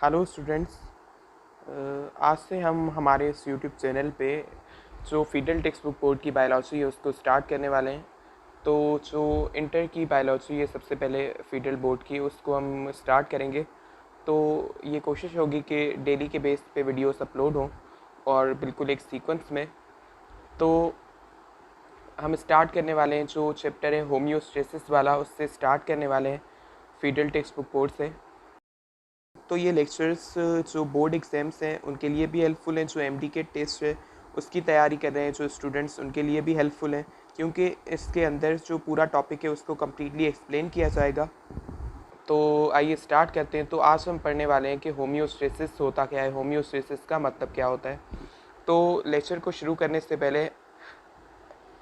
Hello students. आज से हम हमारे इस यूट्यूब चैनल पे जो फीडल टेक्स्ट बुक बोर्ड की बायोलॉजी है उसको स्टार्ट करने वाले हैं। तो जो इंटर की बायोलॉजी है सबसे पहले फीडल बोर्ड की उसको हम स्टार्ट करेंगे। तो ये कोशिश होगी कि डेली के बेस पे वीडियोस अपलोड हों और बिल्कुल एक सीक्वेंस में। तो हम स्टार्ट करने वाले हैं जो चैप्टर है होम्योस्टेसिस वाला, उससे स्टार्ट करने वाले हैं फीडल टेक्स्ट बुक बोर्ड से। तो ये लेक्चर्स जो बोर्ड एग्ज़ाम्स हैं उनके लिए भी हेल्पफुल हैं, जो एमडी के टेस्ट है उसकी तैयारी कर रहे हैं जो स्टूडेंट्स, उनके लिए भी हेल्पफुल हैं, क्योंकि इसके अंदर जो पूरा टॉपिक है उसको कम्प्लीटली एक्सप्लेन किया जाएगा। तो आइए स्टार्ट करते हैं। तो आज हम पढ़ने वाले हैं कि होम्योस्टेसिस होता क्या है, होम्योस्टेसिस का मतलब क्या होता है। तो लेक्चर को शुरू करने से पहले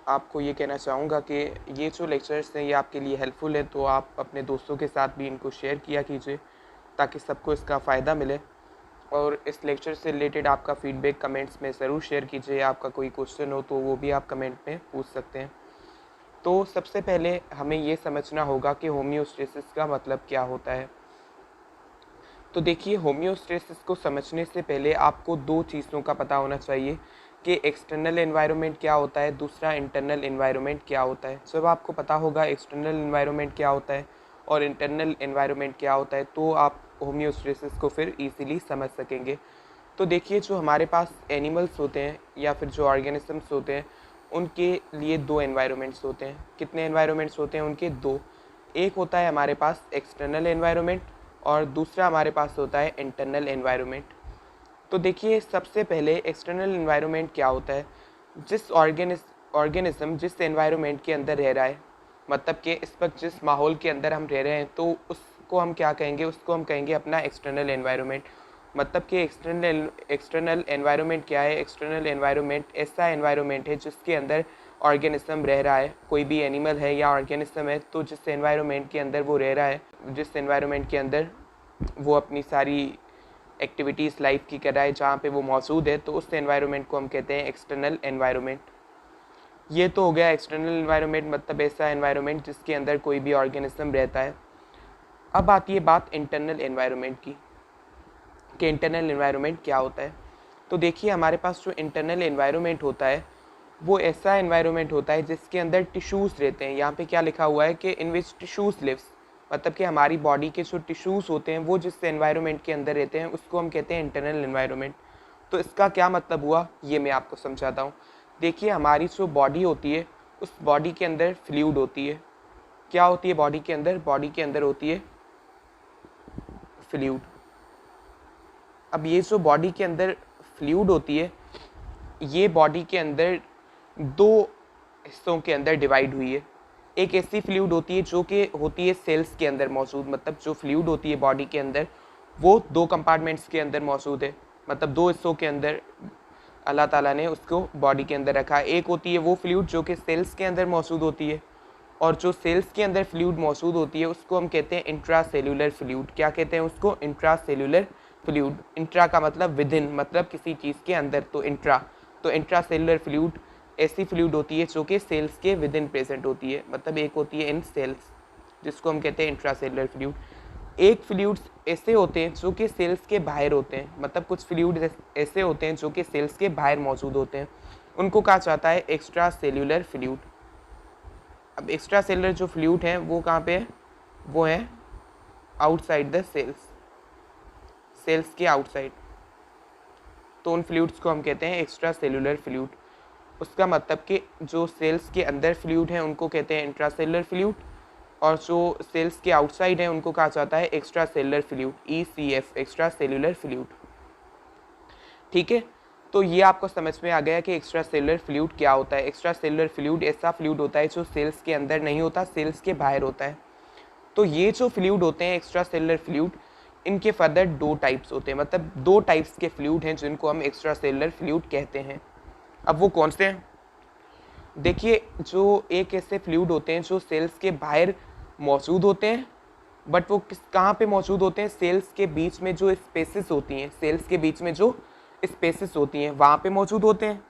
आपको ये कहना चाहूँगा कि ये जो लेक्चर्स हैं ये आपके लिए हेल्पफुल है, तो आप अपने दोस्तों के साथ भी इनको शेयर किया कीजिए ताकि सबको इसका फ़ायदा मिले। और इस लेक्चर से रिलेटेड आपका फ़ीडबैक कमेंट्स में ज़रूर शेयर कीजिए। आपका कोई क्वेश्चन हो तो वो भी आप कमेंट में पूछ सकते हैं। तो सबसे पहले हमें ये समझना होगा कि होम्योस्टेसिस का मतलब क्या होता है। तो देखिए, होम्योस्टेसिस को समझने से पहले आपको दो चीज़ों का पता होना चाहिए कि एक्सटर्नल एनवायरनमेंट क्या होता है, दूसरा इंटरनल एनवायरनमेंट क्या होता है। जब आपको पता होगा एक्सटर्नल एनवायरनमेंट क्या होता है और इंटरनल एनवायरनमेंट क्या होता है तो आप होम्योस्टेसिस को फिर इजीली समझ सकेंगे। तो देखिए, जो हमारे पास एनिमल्स होते हैं या फिर जो ऑर्गेनिजम्स होते हैं उनके लिए दो एनवायरनमेंट्स होते हैं। कितने एनवायरनमेंट्स होते हैं उनके? दो। एक होता है हमारे पास एक्सटर्नल एनवायरनमेंट और दूसरा हमारे पास होता है इंटरनल एनवायरनमेंट। तो देखिए, सबसे पहले एक्सटर्नल एनवायरनमेंट क्या होता है? जिस ऑर्गेनिज्म जिस एनवायरनमेंट के अंदर रह रहा है, मतलब कि इस वक्त जिस माहौल के अंदर हम रह रहे हैं तो उसको हम क्या कहेंगे? उसको हम कहेंगे अपना एक्सटर्नल एनवायरनमेंट। मतलब कि एक्सटर्नल एनवायरनमेंट क्या है? एक्सटर्नल एनवायरनमेंट ऐसा एनवायरनमेंट है जिसके अंदर ऑर्गेनिज्म रह रहा है, कोई भी एनिमल है या ऑर्गेनिज्म है, तो जिस एनवायरनमेंट के अंदर वो रह रहा है, जिस एनवायरनमेंट के अंदर वो अपनी सारी एक्टिविटीज़ लाइफ की कर रहा है, जहाँ पे वो मौजूद है, तो उस एनवायरनमेंट को हम कहते हैं एक्सटर्नल एनवायरनमेंट। ये तो हो गया एक्सटर्नल एनवायरनमेंट, मतलब ऐसा एनवायरनमेंट जिसके अंदर कोई भी ऑर्गेनिज्म रहता है। अब आती है बात इंटरनल एनवायरनमेंट की कि इंटरनल एनवायरनमेंट क्या होता है। तो देखिए, हमारे पास जो इंटरनल एनवायरनमेंट होता है वो ऐसा एनवायरनमेंट होता है जिसके अंदर टिश्यूज़ रहते हैं। यहाँ पे क्या लिखा हुआ है कि इन विच टिश्यूज़ लिव्स, मतलब कि हमारी बॉडी के जो टिश्यूज़ होते हैं वो जिस एनवायरनमेंट के अंदर रहते हैं उसको हम कहते हैं इंटरनल एनवायरनमेंट। तो इसका क्या मतलब हुआ ये मैं आपको समझाता हूँ। देखिए, हमारी जो बॉडी होती है उस बॉडी के अंदर फ्लूइड होती है। क्या होती है बॉडी के अंदर? बॉडी के अंदर होती है फ्लूइड। अब ये जो बॉडी के अंदर फ्लूइड होती है, ये बॉडी के अंदर दो हिस्सों के अंदर डिवाइड हुई है। एक ऐसी फ्लूइड होती है जो कि होती है सेल्स के अंदर मौजूद, मतलब जो फ्लूइड होती है बॉडी के अंदर वो दो कंपार्टमेंट्स के अंदर मौजूद है, मतलब दो हिस्सों के अंदर अल्लाह ताला ने उसको बॉडी के अंदर रखा है। एक होती है वो फ्लूइड जो कि सेल्स के अंदर मौजूद होती है, और जो सेल्स के अंदर फ्लूइड मौजूद होती है उसको हम कहते हैं इंट्रासेल्यूलर फ्लूइड। क्या कहते हैं उसको? Intracellular fluid. इंट्रा का मतलब विदिन, मतलब किसी चीज़ के अंदर, तो इंट्रा। तो इंट्रासेल्यूलर फ्लूइड ऐसी फ्लूइड होती है जो कि सेल्स के विदिन प्रेजेंट होती है, मतलब एक होती है इन सेल्स, जिसको हम कहते हैं इंट्रासेल्यूलर फ्लूइड। एक फ्लूइड्स ऐसे होते हैं जो कि सेल्स के बाहर होते हैं, मतलब कुछ फ्लूइड ऐसे होते हैं जो कि सेल्स के बाहर मौजूद होते हैं, उनको कहा जाता है एक्स्ट्रा सेल्यूलर फ्लूइड। अब एक्स्ट्रा सेलुलर जो फ्लूइड है वो कहाँ पे है? वो है आउटसाइड द सेल्स, सेल्स के आउटसाइड। तो उन फ्लूइड्स को हम कहते हैं एक्स्ट्रा सेलुलर फ्लूइड। उसका मतलब कि जो सेल्स के अंदर फ्लूइड हैं उनको कहते हैं इंट्रा सेलुलर फ्लूइड, और जो सेल्स के आउटसाइड हैं उनको कहा जाता है extra cellular fluid, ECF, extra cellular fluid. ठीक है, तो ये आपको समझ में आ गया कि एक्स्ट्रा सेलुलर फ्लूइड क्या होता है। एक्स्ट्रा सेलुलर फ्लूइड ऐसा फ्लूइड होता है जो सेल्स के अंदर नहीं होता, सेल्स के बाहर होता है। तो ये जो फ्लूइड होते हैं एक्स्ट्रा सेलुलर फ्लूइड, इनके फर्दर दो टाइप्स होते हैं, मतलब दो टाइप्स के फ्लूइड हैं जिनको हम एक्स्ट्रा सेलुलर फ्लूइड कहते हैं। अब वो कौन से हैं? देखिए, जो एक ऐसे फ्लूइड होते हैं जो सेल्स के बाहर मौजूद होते हैं, बट वो कहाँ पे मौजूद होते हैं? सेल्स के बीच में जो स्पेसेस होती हैं, सेल्स के बीच में जो स्पेसेस होती हैं वहाँ पे मौजूद होते हैं।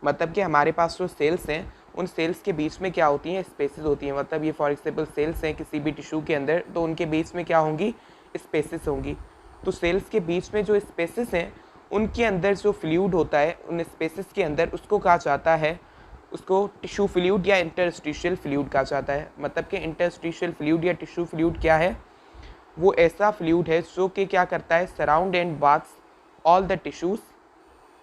मतलब कि हमारे पास जो सेल्स हैं उन सेल्स के बीच में क्या होती हैं? स्पेसेस होती हैं। मतलब ये फॉर एग्जाम्पल सेल्स हैं किसी भी टिश्यू के अंदर, तो उनके बीच में क्या होंगी? स्पेसेस होंगी। तो सेल्स के बीच में जो स्पेसेस हैं उनके अंदर जो फ्लूइड होता है उन स्पेसेस के अंदर, उसको कहा जाता है, उसको टिश्यू फ्लूइड या इंटरस्टिशियल फ्लूइड कहा जाता है। मतलब कि इंटरस्टिशियल फ्लूइड या टिश्यू फ्लूइड क्या है, वो ऐसा फ्लूइड है जो कि क्या करता है, surround and baths all the tissues.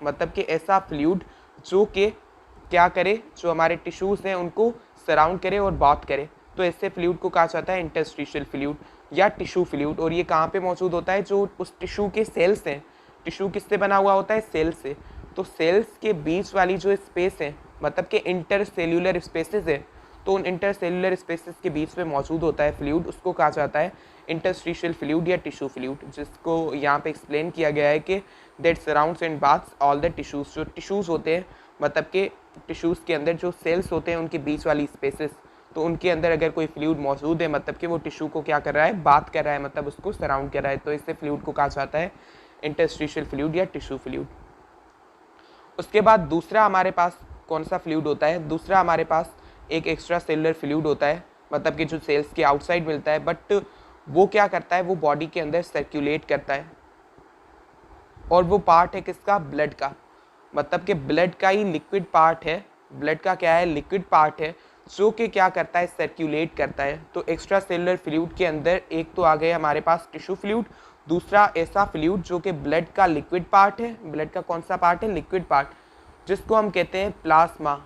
मतलब कि ऐसा फ्लूइड जो कि क्या करे, जो हमारे टिश्यूज़ हैं उनको सराउंड करे और बाथ करे, तो ऐसे फ्लूइड को कहा जाता है इंटरस्टिशियल फ्लूइड या टिश्यू फ्लूइड। और ये कहाँ पे मौजूद होता है, जो उस टिश्यू के सेल्स हैं। टिश्यू किससे बना हुआ होता है, सेल से। तो सेल्स के बीच वाली जो स्पेस है, मतलब कि इंटरसेल्यूलर स्पेसेस है, तो उन इंटरसेल्यूलर स्पेसेस के बीच में मौजूद होता है फ्लूइड, उसको कहा जाता है इंटरस्टिशियल फ्लूइड या टिश्यू फ्लूइड, जिसको यहाँ पे एक्सप्लेन किया गया है कि that surrounds and baths all the tissues. जो टिश्यूज़ होते हैं, मतलब कि टिश्यूज़ के अंदर जो सेल्स होते हैं उनके बीच वाली स्पेसेस, तो उनके अंदर अगर कोई फ्लूइड मौजूद है, मतलब कि वो टिश्यू को क्या कर रहा है, बात कर रहा है, मतलब उसको सराउंड कर रहा है, तो इससे फ्लूइड को कहा जाता है इंटरस्टिशियल फ्लूइड या टिश्यू फ्लूइड। उसके बाद दूसरा हमारे पास कौन सा फ्लूइड होता है, दूसरा हमारे पास एक एक्स्ट्रा सेलुलर फ्लूइड होता है, मतलब कि जो सेल्स के आउटसाइड मिलता है, बट वो क्या करता है, वो बॉडी के अंदर सर्कुलेट करता है। और वो पार्ट है किसका, ब्लड का। मतलब कि ब्लड का ही लिक्विड पार्ट है, ब्लड का क्या है, लिक्विड पार्ट है, जो कि क्या करता है, सर्कुलेट करता है। तो एक्स्ट्रा सेलुलर फ्लूइड के अंदर एक तो आ गए हमारे पास टिश्यू फ्लूइड, दूसरा ऐसा फ्लूइड जो कि ब्लड का लिक्विड पार्ट है। ब्लड का कौन सा पार्ट है, लिक्विड पार्ट, जिसको हम कहते हैं प्लाज्मा,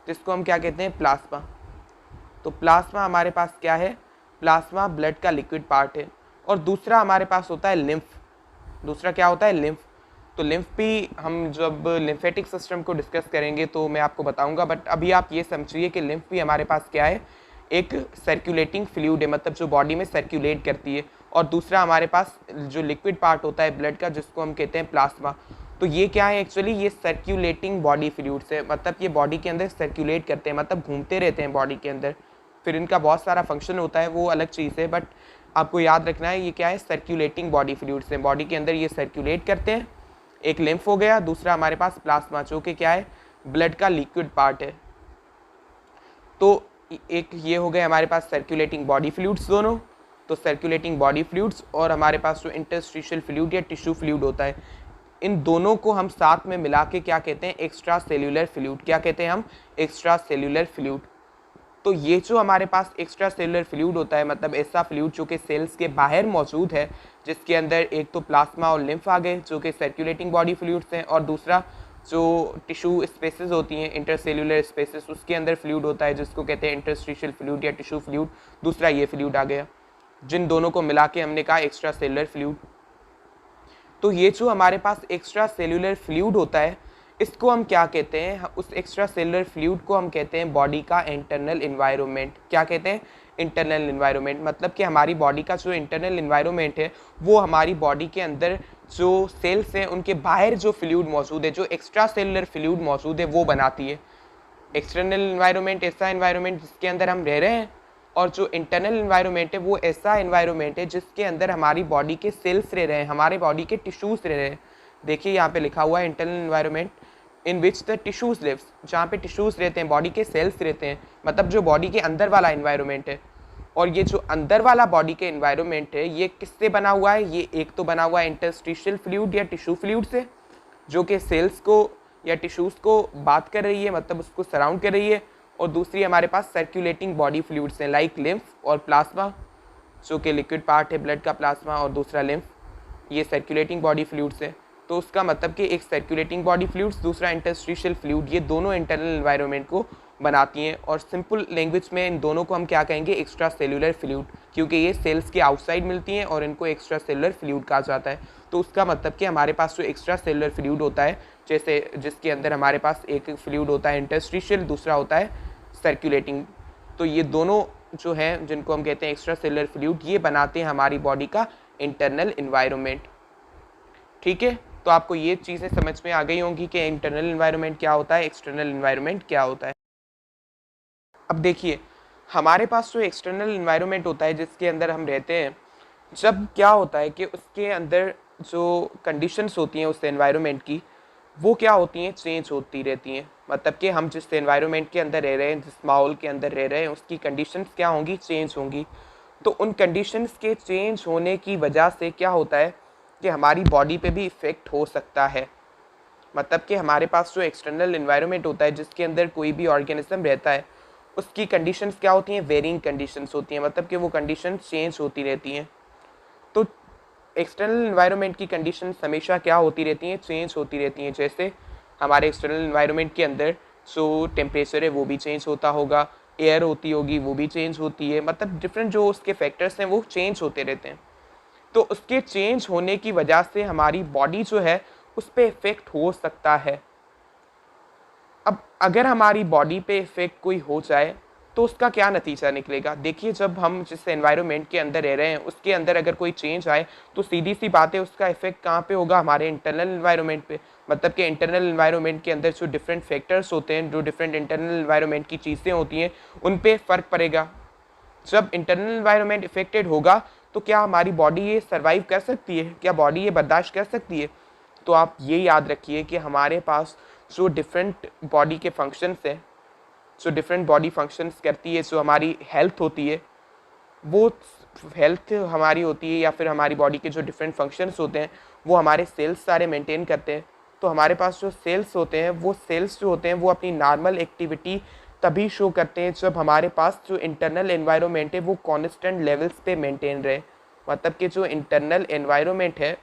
जिसको हम क्या कहते हैं, प्लाज्मा। तो प्लाज्मा हमारे पास क्या है, प्लाज्मा ब्लड का लिक्विड पार्ट है। और दूसरा हमारे पास होता है लिम्फ। दूसरा क्या होता है, लिम्फ। तो लिम्फ भी हम जब लिम्फेटिक सिस्टम को डिस्कस करेंगे तो मैं आपको बताऊंगा, बट अभी आप ये समझिए कि लिम्फ भी हमारे पास क्या है, एक सर्कुलेटिंग फ्लूइड है, मतलब जो बॉडी में सर्कुलेट करती है। और दूसरा हमारे पास जो लिक्विड पार्ट होता है ब्लड का, जिसको हम कहते हैं प्लाज्मा। तो ये क्या है, एक्चुअली ये सर्कुलेटिंग बॉडी फ्लूइड्स है, मतलब ये बॉडी के अंदर सर्कुलेट करते हैं, मतलब घूमते रहते हैं बॉडी के अंदर। फिर इनका बहुत सारा फंक्शन होता है, वो अलग चीज़ है, बट आपको याद रखना है ये क्या है, सर्कुलेटिंग बॉडी फ्लूइड्स हैं, बॉडी के अंदर ये सर्कुलेट करते हैं। एक लिम्फ हो गया, दूसरा हमारे पास प्लाज्मा, जो कि क्या है, ब्लड का लिक्विड पार्ट है। तो एक ये हो गए हमारे पास सर्कुलेटिंग बॉडी फ्लूइड्स दोनों। तो सर्कुलेटिंग बॉडी फ्लूइड्स और हमारे पास जो इंटरस्टिशियल फ्लूइड या टिश्यू फ्लूइड होता है, इन दोनों को हम साथ में मिला के क्या कहते हैं, एक्स्ट्रा सेल्यूलर फ्लूइड। क्या कहते हैं हम, एक्स्ट्रा सेल्यूलर फ्लूइड। तो ये जो हमारे पास एक्स्ट्रा सेलुलर फ्लूइड होता है, मतलब ऐसा फ्लूइड जो कि सेल्स के बाहर मौजूद है, जिसके अंदर एक तो प्लाज्मा और लिम्फ आ गए जो कि सर्कुलेटिंग बॉडी फ्लूइड्स हैं, और दूसरा जो टिश्यू स्पेसेस होती हैं, इंटरसेल्यूलर स्पेसेस, उसके अंदर फ्लूइड होता है जिसको कहते हैं इंटरस्टिशियल फ्लूइड या टिश्यू फ्लूइड। दूसरा ये फ्लूइड आ गया, जिन दोनों को मिला के हमने कहा एक्स्ट्रा सेलुलर फ्लूइड। तो ये जो हमारे पास एक्स्ट्रा सेलुलर फ्लूइड होता है, इसको हम क्या कहते हैं, उस एक्स्ट्रा सेलुलर फ्लूइड को हम कहते हैं बॉडी का इंटरनल एनवायरनमेंट। क्या कहते हैं, इंटरनल एनवायरनमेंट। मतलब कि हमारी बॉडी का जो इंटरनल एनवायरनमेंट है, वो हमारी बॉडी के अंदर जो सेल्स हैं उनके बाहर जो फ्लूइड मौजूद है, जो एक्स्ट्रा सेलुलर फ्लूइड मौजूद है, वो बनाती है। एक्सटर्नल एनवायरनमेंट ऐसा एनवायरनमेंट जिसके अंदर हम रह रहे हैं, और जो इंटरनल एनवायरनमेंट है वो ऐसा एनवायरनमेंट है जिसके अंदर हमारी बॉडी के सेल्स रह रहे हैं, हमारे बॉडी के टिश्यूज़ रह रहे हैं। देखिए यहाँ पे लिखा हुआ है internal environment in which the tissues lives, जहाँ पे टिश्यूज़ रहते हैं, बॉडी के सेल्स रहते हैं, मतलब जो बॉडी के अंदर वाला एनवायरनमेंट है। और ये जो अंदर वाला बॉडी के एनवायरनमेंट है, ये किससे बना हुआ है, ये एक तो बना हुआ है इंटरस्टिशियल फ्लूइड या टिश्यू फ्लूइड से, जो कि सेल्स को या टिश्यूज़ को बात कर रही है, मतलब उसको सराउंड कर रही है। और दूसरी हमारे पास सर्कुलेटिंग बॉडी फ्लूइड्स हैं, लाइक लिम्फ और प्लाज्मा, जो कि लिक्विड पार्ट है ब्लड का प्लाज्मा, और दूसरा लिम्फ, ये सर्कुलेटिंग बॉडी फ्लूइड्स है। तो उसका मतलब कि एक सर्कुलेटिंग बॉडी फ्लूइड्स, दूसरा इंटरस्टिशियल फ्लूइड, ये दोनों इंटरनल एनवायरनमेंट को बनाती हैं। और सिंपल लैंग्वेज में इन दोनों को हम क्या कहेंगे, एक्स्ट्रा सेलुलर फ्लूइड, क्योंकि ये सेल्स के आउटसाइड मिलती हैं और इनको एक्स्ट्रा सेलुलर फ्लूइड कहा जाता है। तो उसका मतलब कि हमारे पास जो एक्स्ट्रा सेलुलर फ्लूइड होता है, जैसे जिसके अंदर हमारे पास एक फ्लूइड होता है इंटरस्टिशियल, दूसरा होता है सर्कुलेटिंग, तो ये दोनों जो हैं जिनको हम कहते हैं एक्स्ट्रा सेलुलर फ्लूइड, ये बनाते हैं हमारी बॉडी का इंटरनल एनवायरनमेंट। ठीक है, तो आपको ये चीज़ें समझ में आ गई होंगी कि इंटरनल एनवायरनमेंट क्या होता है, एक्सटर्नल एनवायरनमेंट क्या होता है। अब देखिए हमारे पास जो एक्सटर्नल एनवायरनमेंट होता है जिसके अंदर हम रहते हैं, जब क्या होता है कि उसके अंदर जो कंडीशंस होती हैं उस एनवायरनमेंट की, वो क्या होती हैं, चेंज होती रहती हैं। मतलब कि हम जिस एनवायरनमेंट के अंदर रह रहे हैं, जिस माहौल के अंदर रह रहे हैं, उसकी कंडीशंस क्या होंगी, चेंज होंगी। तो उन कंडीशंस के चेंज होने की वजह से क्या होता है कि हमारी बॉडी पे भी इफ़ेक्ट हो सकता है। मतलब कि हमारे पास जो एक्सटर्नल एनवायरनमेंट होता है जिसके अंदर कोई भी ऑर्गेनिज्म रहता है, उसकी कंडीशंस क्या होती हैं, वेरिंग कंडीशंस होती हैं, मतलब कि वो कंडीशंस चेंज होती रहती हैं। तो एक्सटर्नल एनवायरनमेंट की कंडीशंस हमेशा क्या होती रहती हैं, चेंज होती रहती हैं। जैसे हमारे एक्सटर्नल एनवायरनमेंट के अंदर जो टेम्परेचर है वो भी चेंज होता होगा, एयर होती होगी वो भी चेंज होती है, मतलब डिफरेंट जो उसके फैक्टर्स हैं वो चेंज होते रहते हैं। तो उसके चेंज होने की वजह से हमारी बॉडी जो है उस पर इफ़ेक्ट हो सकता है। अब अगर हमारी बॉडी पे इफ़ेक्ट कोई हो जाए तो उसका क्या नतीजा निकलेगा। देखिए, जब हम जिस एनवायरनमेंट के अंदर रह रहे हैं उसके अंदर अगर कोई चेंज आए तो सीधी सी बात है उसका इफेक्ट कहाँ पे होगा, हमारे इंटरनल एनवायरनमेंट पे। मतलब कि इंटरनल एनवायरनमेंट के अंदर जो डिफरेंट फैक्टर्स होते हैं, जो डिफरेंट इंटरनल एनवायरनमेंट की चीज़ें होती हैं, उन पे फ़र्क पड़ेगा। जब इंटरनल एनवायरनमेंट इफेक्टेड होगा तो क्या हमारी बॉडी ये सर्वाइव कर सकती है, क्या बॉडी ये बर्दाश्त कर सकती है। तो आप ये याद रखिए कि हमारे पास जो डिफरेंट बॉडी के फंक्शंस हैं, जो डिफरेंट बॉडी फंक्शंस करती है, जो हमारी हेल्थ होती है, वो हेल्थ हमारी होती है या फिर हमारी बॉडी के जो डिफरेंट फंक्शंस होते हैं वो हमारे सेल्स सारे मेंटेन करते हैं। तो हमारे पास जो सेल्स होते हैं, वो सेल्स जो होते हैं वो अपनी नॉर्मल एक्टिविटी तभी शो करते हैं जब हमारे पास जो इंटरनल एनवायरनमेंट है वो कांस्टेंट लेवल्स पे मेंटेन रहे। मतलब कि जो इंटरनल एनवायरनमेंट है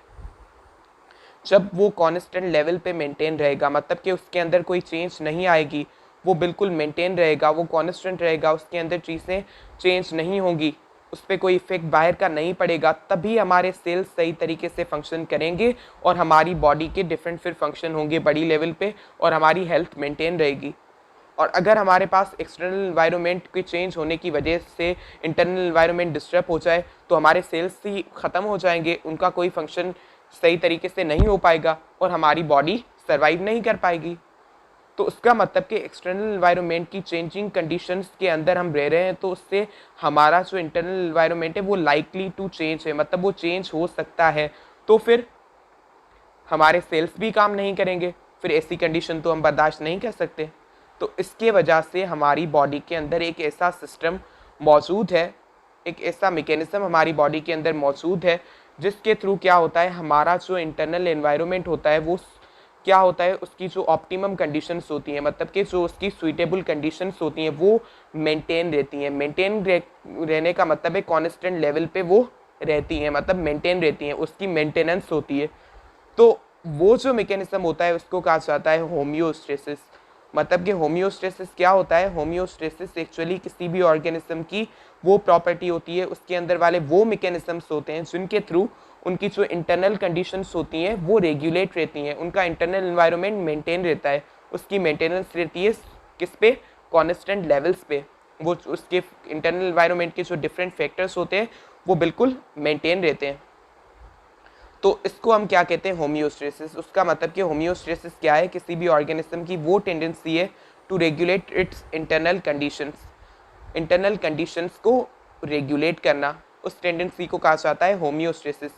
जब वो कांस्टेंट लेवल पे मेंटेन रहेगा, मतलब कि उसके अंदर कोई चेंज नहीं आएगी, वो बिल्कुल मेंटेन रहेगा, वो कांस्टेंट रहेगा, उसके अंदर चीज़ें चेंज नहीं होंगी, उस पर कोई इफेक्ट बाहर का नहीं पड़ेगा, तभी हमारे सेल्स सही तरीके से फंक्शन करेंगे और हमारी बॉडी के डिफरेंट फिर फंक्शन होंगे बड़ी लेवल पे और हमारी हेल्थ मेंटेन रहेगी। और अगर हमारे पास एक्सटर्नल एनवायरनमेंट के चेंज होने की वजह से इंटरनल एनवायरनमेंट डिस्टर्ब हो जाए तो हमारे सेल्स ही ख़त्म हो जाएंगे, उनका कोई फंक्शन सही तरीके से नहीं हो पाएगा और हमारी बॉडी सर्वाइव नहीं कर पाएगी। तो उसका मतलब कि एक्सटर्नल एनवायरनमेंट की चेंजिंग कंडीशंस के अंदर हम रह रहे हैं तो उससे हमारा जो इंटरनल एनवायरनमेंट है वो लाइकली टू चेंज है, मतलब वो चेंज हो सकता है। तो फिर हमारे सेल्स भी काम नहीं करेंगे, फिर ऐसी कंडीशन तो हम बर्दाश्त नहीं कर सकते। तो इसके वजह से हमारी बॉडी के अंदर एक ऐसा सिस्टम मौजूद है, एक ऐसा मैकेनिज्म हमारी बॉडी के अंदर मौजूद है जिसके थ्रू क्या होता है, हमारा जो इंटरनल एनवायरनमेंट होता है वो क्या होता है, उसकी जो ऑप्टिमम कंडीशंस होती हैं, मतलब कि जो उसकी सुइटेबल कंडीशंस होती हैं वो मेंटेन रहती हैं। मेंटेन रहने का मतलब है कांस्टेंट लेवल पे वो रहती हैं, मतलब मेंटेन रहती हैं, उसकी मेंटेनेंस होती है। तो वो जो मैकेनिज्म होता है उसको कहा जाता है होम्योस्टेसिस। मतलब कि होम्योस्टेसिस क्या होता है, होम्योस्टेसिस एक्चुअली किसी भी ऑर्गेनिज्म की वो प्रॉपर्टी होती है, उसके अंदर वाले वो मैकेनिज्म्स होते हैं जिनके थ्रू उनकी जो इंटरनल कंडीशंस होती हैं वो रेगुलेट रहती हैं, उनका इंटरनल एनवायरनमेंट मेंटेन रहता है, उसकी मेंटेनेंस रहती है किस पे, कांस्टेंट लेवल्स पे। वो उसके इंटरनल एनवायरनमेंट के जो डिफरेंट फैक्टर्स होते हैं वो बिल्कुल मेंटेन रहते हैं। तो इसको हम क्या कहते हैं, होम्योस्टेसिस। उसका मतलब कि होम्योस्टेसिस क्या है, किसी भी ऑर्गेनिज्म की वो टेंडेंसी है to regulate its internal conditions, internal conditions को रेगुलेट करना, उस टेंडेंसी को कहा जाता है होम्योस्टेसिस।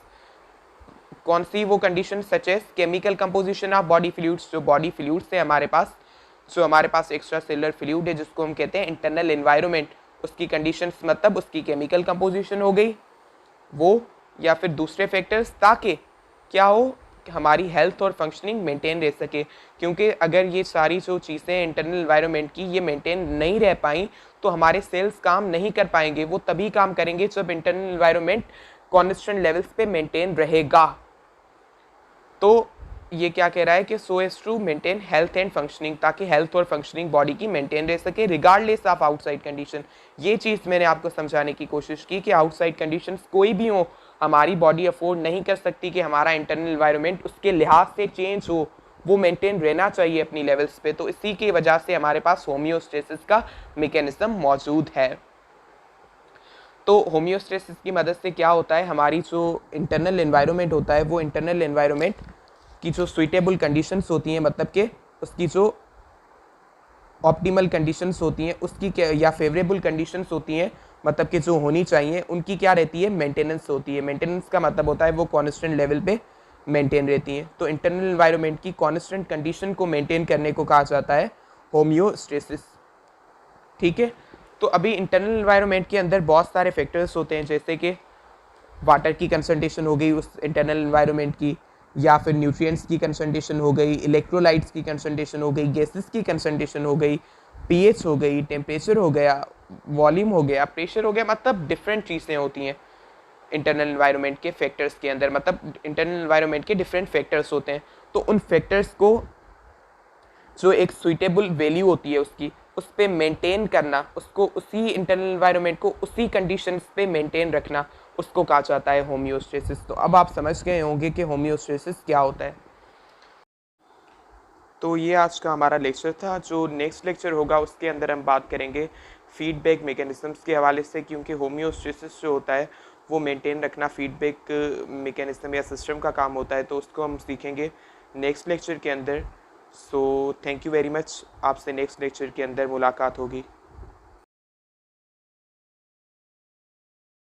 कौन सी वो condition, such as chemical composition of body fluids, जो बॉडी फ्लूइड्स है हमारे पास, जो हमारे पास एक्स्ट्रा सेलुलर फ्लूइड है जिसको हम कहते हैं इंटरनल एनवायरनमेंट, उसकी कंडीशंस मतलब उसकी केमिकल कंपोजिशन हो गई वो, या फिर दूसरे फैक्टर्स, ताकि क्या हो, हमारी हेल्थ और फंक्शनिंग मेंटेन रह सके। क्योंकि अगर ये सारी जो चीज़ें इंटरनल एनवायरनमेंट की ये मेंटेन नहीं रह पाई तो हमारे सेल्स काम नहीं कर पाएंगे, वो तभी काम करेंगे जब इंटरनल एनवायरनमेंट कांस्टेंट लेवल्स पे मेंटेन रहेगा। तो ये क्या कह रहा है कि so as to maintain health and functioning, ताकि हेल्थ और फंक्शनिंग बॉडी की मेंटेन रह सके रिगार्डलेस ऑफ आउटसाइड कंडीशन। ये चीज़ मैंने आपको समझाने की कोशिश की कि आउटसाइड कंडीशंस कोई भी हो, हमारी बॉडी अफोर्ड नहीं कर सकती कि हमारा इंटरनल एनवायरनमेंट उसके लिहाज से चेंज हो, वो मेंटेन रहना चाहिए अपनी लेवल्स पे। तो इसी की वजह से हमारे पास होम्योस्टेसिस का मैकेनिज्म मौजूद है। तो होम्योस्टेसिस की मदद से क्या होता है, हमारी जो इंटरनल एनवायरनमेंट होता है वो इंटरनल एनवायरनमेंट की जो सुइटेबल कंडीशंस होती हैं, मतलब कि उसकी जो ऑप्टिमल कंडीशंस होती हैं उसकी क्या, या फेवरेबल कंडीशंस होती हैं, मतलब कि जो होनी चाहिए उनकी क्या रहती है, मेंटेनेंस होती है। मेंटेनेंस का मतलब होता है वो कांस्टेंट लेवल पे मेंटेन रहती हैं। तो इंटरनल एनवायरनमेंट की कांस्टेंट कंडीशन को मेंटेन करने को कहा जाता है होम्योस्टेसिस। ठीक है। तो अभी इंटरनल एनवायरनमेंट के अंदर बहुत सारे फैक्टर्स होते हैं, जैसे कि वाटर की कंसंट्रेशन हो गई उस इंटरनल एनवायरनमेंट की, या फिर न्यूट्रिएंट्स की कंसंट्रेशन हो गई, इलेक्ट्रोलाइट्स की कंसंट्रेशन हो गई, गैसेस की कंसंट्रेशन हो गई, पीएच हो गई, टेम्परेचर हो गया, वॉल्यूम हो गया, प्रेशर हो गया, मतलब डिफरेंट चीज़ें होती हैं इंटरनल एनवायरनमेंट के फैक्टर्स के अंदर। मतलब इंटरनल एनवायरनमेंट के डिफरेंट फैक्टर्स होते हैं, तो उन फैक्टर्स को जो एक सुइटेबल वैल्यू होती है उसकी, उस पर मेंटेन करना, उसको उसी इंटरनल एनवायरनमेंट को उसी कंडीशंस पे मेंटेन रखना, उसको कहा जाता है होम्योस्टेसिस। तो अब आप समझ गए होंगे कि होम्योस्टेसिस क्या होता है। तो ये आज का हमारा लेक्चर था। जो नेक्स्ट लेक्चर होगा उसके अंदर हम बात करेंगे फीडबैक मैकेनिज्म्स के हवाले से, क्योंकि होम्योस्टेसिस जो होता है वो मेंटेन रखना फीडबैक मैकेनिज्म या सिस्टम का काम होता है, तो उसको हम सीखेंगे नेक्स्ट लेक्चर के अंदर। So thank you very much, आपसे नेक्स्ट लेक्चर के अंदर मुलाकात होगी।